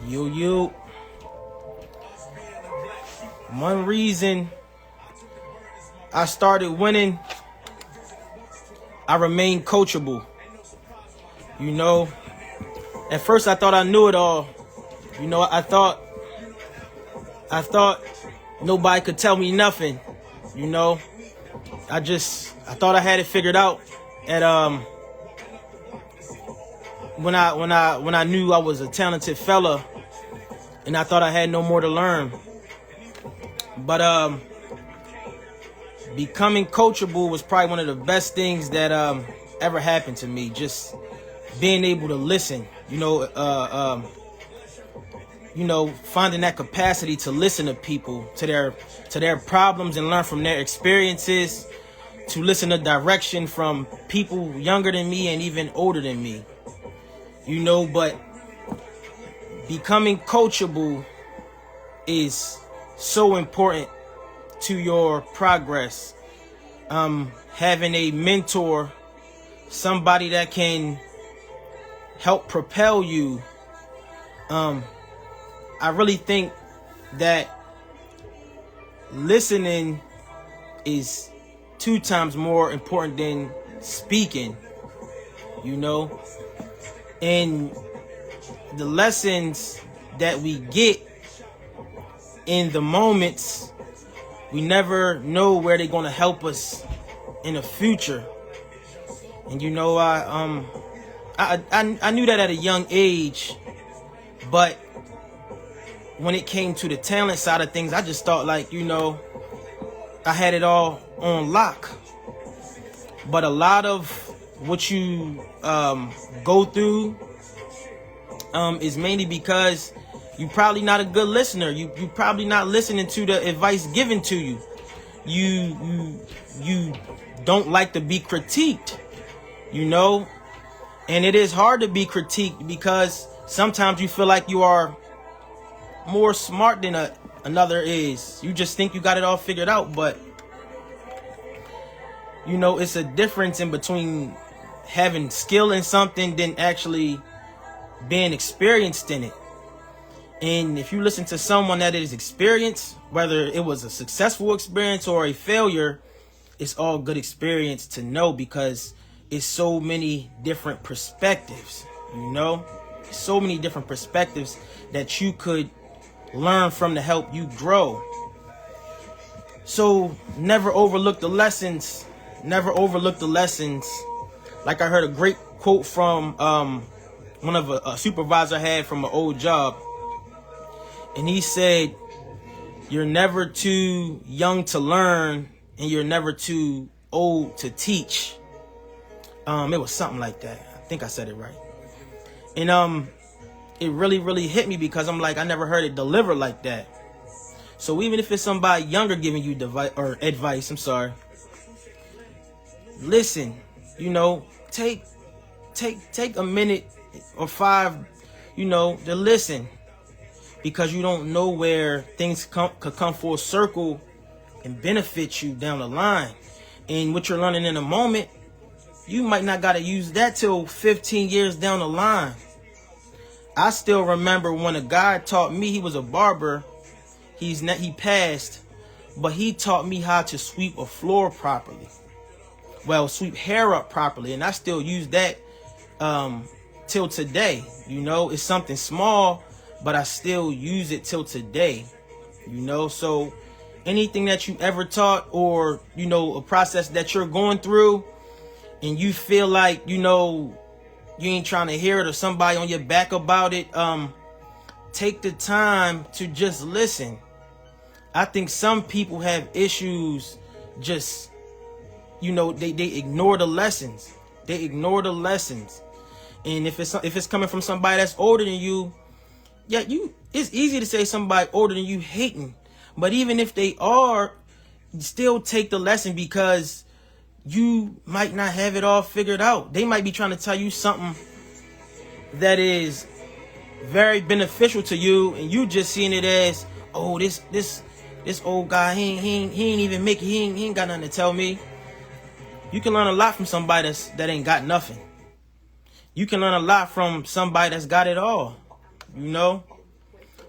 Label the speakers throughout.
Speaker 1: You. One reason I started winning, I remained coachable. At first I thought I knew it all. I thought nobody could tell me nothing. I thought I had it figured out. And when I knew I was a talented fella, and I thought I had no more to learn. But becoming coachable was probably one of the best things that ever happened to me. Just being able to listen, finding that capacity to listen to people, to their problems, and learn from their experiences, to listen to direction from people younger than me and even older than me. But becoming coachable is so important to your progress. Having a mentor, somebody that can help propel you. I really think that listening is 2 times more important than speaking, and the lessons that we get in the moments, we never know where they're going to help us in the future. And I knew that at a young age, but when it came to the talent side of things, I just thought I had it all on lock. But a lot of what you go through is mainly because you're probably not a good listener. You probably not listening to the advice given to you. You don't like to be critiqued, and it is hard to be critiqued because sometimes you feel like you are more smart than another is. You just think you got it all figured out, but it's a difference in between having skill in something than actually being experienced in it. And if you listen to someone that is experienced, whether it was a successful experience or a failure, it's all good experience to know, because it's so many different perspectives, so many different perspectives that you could learn from to help you grow. So never overlook the lessons. Like I heard a great quote from one of a supervisor I had from an old job. And he said, "You're never too young to learn, and you're never too old to teach." It was something like that. I think I said it right. And it really, really hit me, because I'm like, I never heard it delivered like that. So even if it's somebody younger giving you advice, listen. Take a minute or 5, to listen, because you don't know where things could come full circle and benefit you down the line. And what you're learning in a moment, you might not got to use that till 15 years down the line. I still remember when a guy taught me. He was a barber. He passed, but he taught me how to sweep a floor properly. Well, sweep hair up properly, and I still use that till today. It's something small, but I still use it till today. So anything that you ever taught, or a process that you're going through, and you feel like you ain't trying to hear it, or somebody on your back about it, take the time to just listen. I think some people have issues just, they ignore the lessons. And if it's coming from somebody that's older than you, it's easy to say somebody older than you hating. But even if they are, still take the lesson, because you might not have it all figured out. They might be trying to tell you something that is very beneficial to you, and you just seeing it as, oh, this old guy, he ain't even make it. He ain't got nothing to tell me. You can learn a lot from somebody that ain't got nothing. You can learn a lot from somebody that's got it all.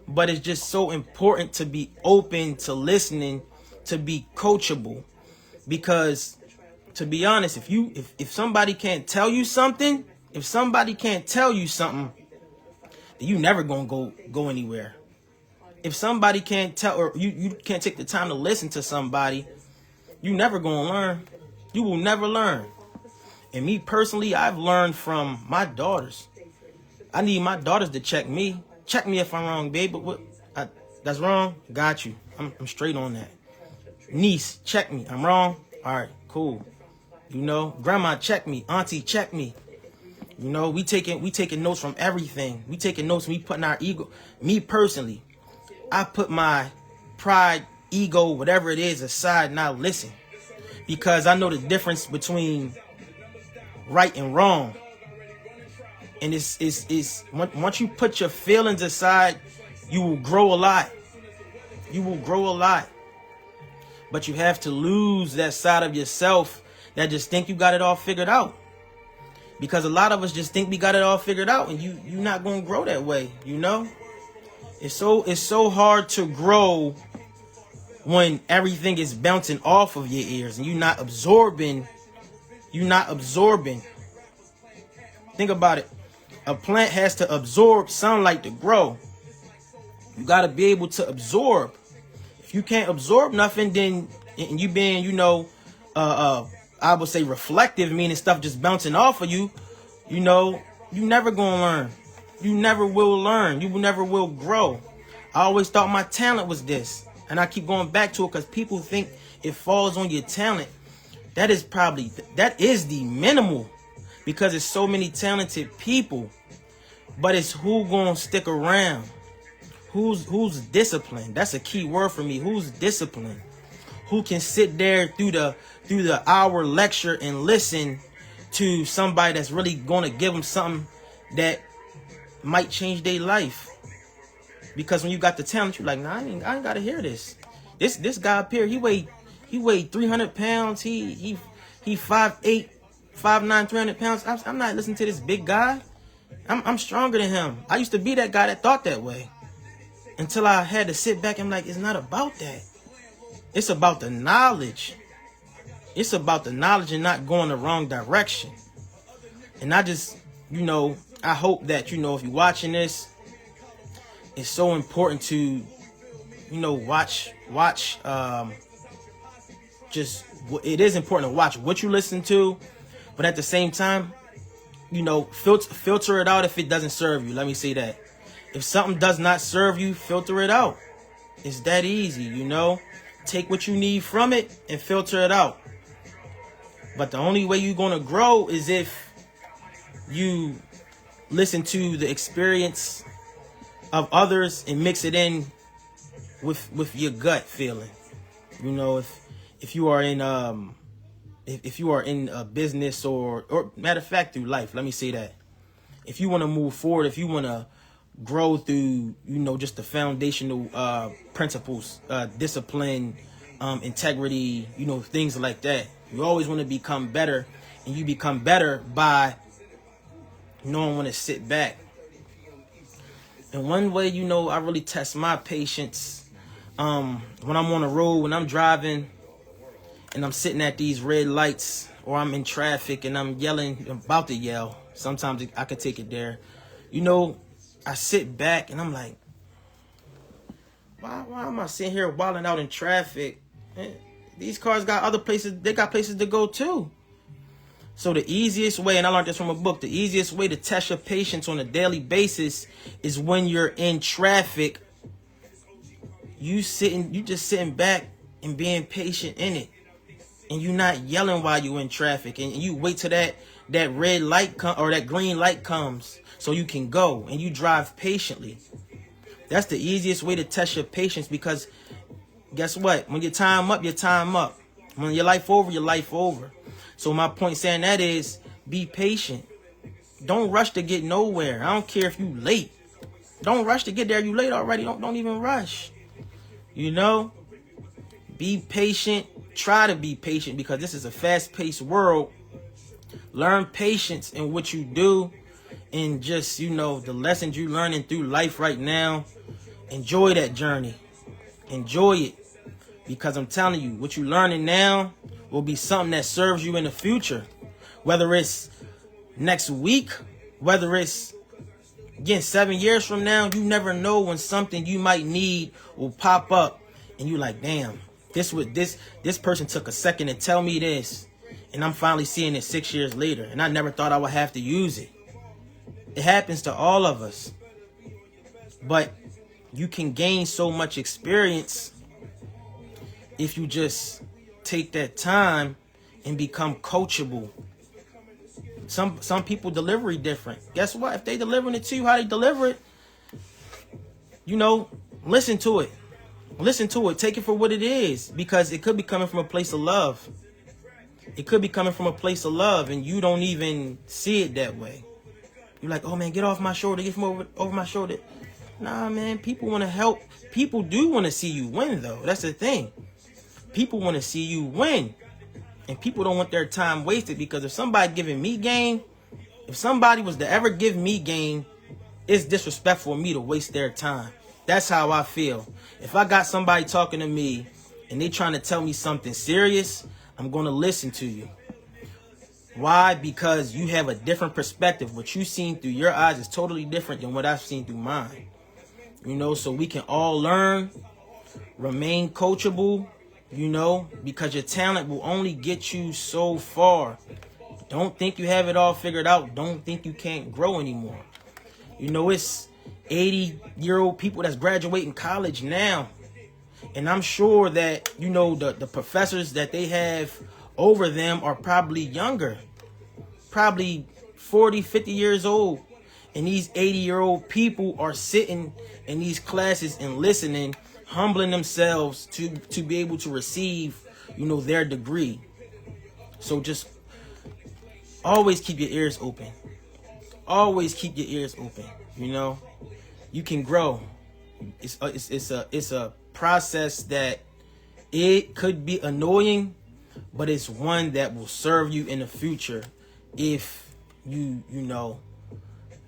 Speaker 1: but it's just so important to be open to listening, to be coachable. Because to be honest, if somebody can't tell you something, then you never gonna go anywhere. If somebody can't tell, or you can't take the time to listen to somebody, you never gonna learn. You will never learn. And me personally, I've learned from my daughters. I need my daughters to check me. Check me if I'm wrong, babe. But that's wrong. Got you. I'm straight on that. Niece, check me. I'm wrong. All right, cool. You know, grandma, check me. Auntie, check me. You know, we taking notes from everything. We taking notes. We putting our ego. Me personally, I put my pride, ego, whatever it is aside, and I listen, because I know the difference between right and wrong. And it's once you put your feelings aside, you will grow a lot. You will grow a lot. But you have to lose that side of yourself that just think you got it all figured out. Because a lot of us just think we got it all figured out, and you're not going to grow that way, you know? It's so hard to grow when everything is bouncing off of your ears and you're not absorbing. Think about it. A plant has to absorb sunlight to grow. You got to be able to absorb. If you can't absorb nothing, then, and you being, I would say reflective, meaning stuff just bouncing off of you, you never gonna learn. You never will learn. You never will grow. I always thought my talent was this, and I keep going back to it because people think it falls on your talent. That is the minimal, because it's so many talented people. But it's who gonna stick around. Who's disciplined? That's a key word for me. Who's disciplined? Who can sit there through the hour lecture and listen to somebody that's really gonna give them something that might change their life? Because when you got the talent, you're like, nah, I ain't gotta hear this. This guy up here, he weighed 300 pounds. He 5'8", 5'9", 300 pounds. I'm not listening to this big guy. I'm stronger than him. I used to be that guy that thought that way, until I had to sit back and be like, it's not about that. It's about the knowledge. It's about the knowledge and not going the wrong direction. And I just, I hope that, if you're watching this, it's so important to, watch, it is important to watch what you listen to, but at the same time, filter it out if it doesn't serve you. Let me say that. If something does not serve you, filter it out. It's that easy, Take what you need from it and filter it out. But the only way you're going to grow is if you listen to the experience of others and mix it in with your gut feeling. If you are in if you are in a business or matter of fact through life, let me say that. If you want to move forward, if you want to grow through, just the foundational principles, discipline, integrity, things like that. You always want to become better, and you become better by knowing when to sit back. And one way, I really test my patience when I'm on the road, when I'm driving, and I'm sitting at these red lights, or I'm in traffic and I'm yelling, I'm about to yell. Sometimes I could take it there. I sit back and I'm like, why am I sitting here wilding out in traffic? These cars got other places, they got places to go too. So the easiest way, and I learned this from a book, the easiest way to test your patience on a daily basis is when you're in traffic, you just sitting back and being patient in it. And you're not yelling while you're in traffic, and you wait till that red light or that green light comes so you can go, and you drive patiently. That's the easiest way to test your patience, because guess what? When your time up, your time up. When your life over, your life over. So my point saying that is, be patient. Don't rush to get nowhere. I don't care if you late. Don't rush to get there. You late already. Don't even rush. Be patient. Try to be patient, because this is a fast-paced world. Learn patience in what you do, and just, the lessons you're learning through life right now. Enjoy that journey. Enjoy it. Because I'm telling you, what you're learning now will be something that serves you in the future. Whether it's next week, whether it's, again, 7 years from now, you never know when something you might need will pop up. And you're like, damn, this person took a second to tell me this. And I'm finally seeing it 6 years later. And I never thought I would have to use it. It happens to all of us. But you can gain so much experience if you just take that time and become coachable. Some people delivery different. Guess what? If they delivering it to you how they deliver it, listen to it. Listen to it. Take it for what it is, because it could be coming from a place of love. It could be coming from a place of love, and you don't even see it that way. You're like, oh man, get off my shoulder, get from over my shoulder. Nah, man, people want to help. People do want to see you win, though. That's the thing. People want to see you win. And people don't want their time wasted, because if somebody giving me game, if somebody was to ever give me game, it's disrespectful for me to waste their time. That's how I feel. If I got somebody talking to me and they trying to tell me something serious, I'm going to listen to you. Why? Because you have a different perspective. What you've seen through your eyes is totally different than what I've seen through mine. So we can all learn, remain coachable, because your talent will only get you so far. Don't think you have it all figured out. Don't think you can't grow anymore. It's 80-year-old people that's graduating college now. And I'm sure that, the professors that they have over them are probably younger. Probably 40, 50 years old. And these 80-year-old people are sitting in these classes and listening, humbling themselves to be able to receive, their degree. So just always keep your ears open. Always keep your ears open. You can grow. It's a process that it could be annoying, but it's one that will serve you in the future if you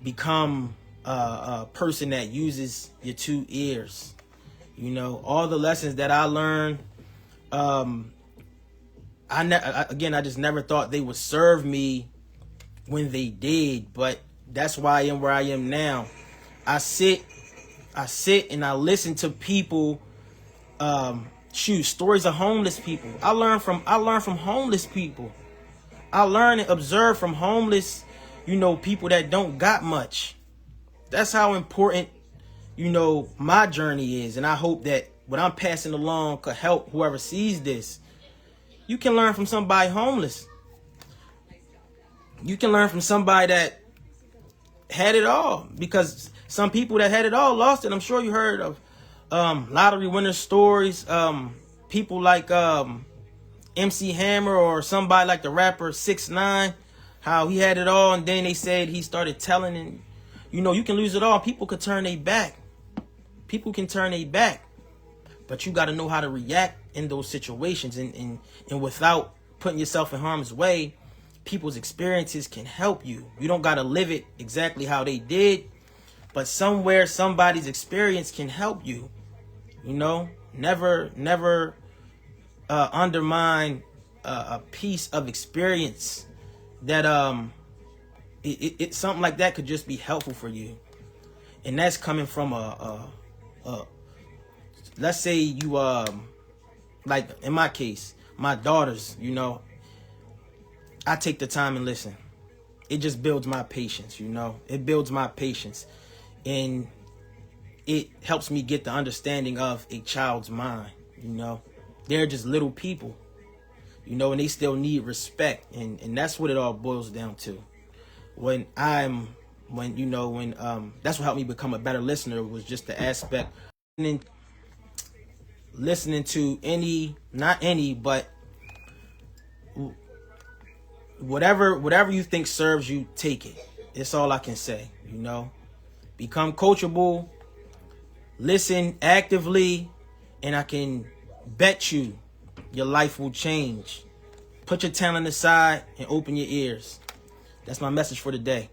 Speaker 1: become a person that uses your 2 ears. All the lessons that I learned, I just never thought they would serve me when they did, but that's why I am where I am now. I sit and I listen to people, stories of homeless people. I learn from homeless people. I learn and observe from homeless, people that don't got much. That's how important, my journey is. And I hope that what I'm passing along could help whoever sees this. You can learn from somebody homeless. You can learn from somebody that had it all, because some people that had it all lost it. I'm sure you heard of lottery winner stories. People like MC Hammer, or somebody like the rapper 6ix9ine, how he had it all and then they said he started telling, and you can lose it all. People could turn their back. People can turn their back. But you got to know how to react in those situations, and without putting yourself in harm's way. People's experiences can help you. You don't got to live it exactly how they did, but somewhere somebody's experience can help you. Never undermine a piece of experience that it's something like that could just be helpful for you. And that's coming from let's say you like in my case, my daughters, I take the time and listen. It just builds my patience, It builds my patience. And it helps me get the understanding of a child's mind, They're just little people, and they still need respect. And that's what it all boils down to. That's what helped me become a better listener, was just the aspect. Listening to not any, but whatever you think serves you, take it. It's all I can say, Become coachable, listen actively, and I can bet you your life will change. Put your talent aside and open your ears. That's my message for today.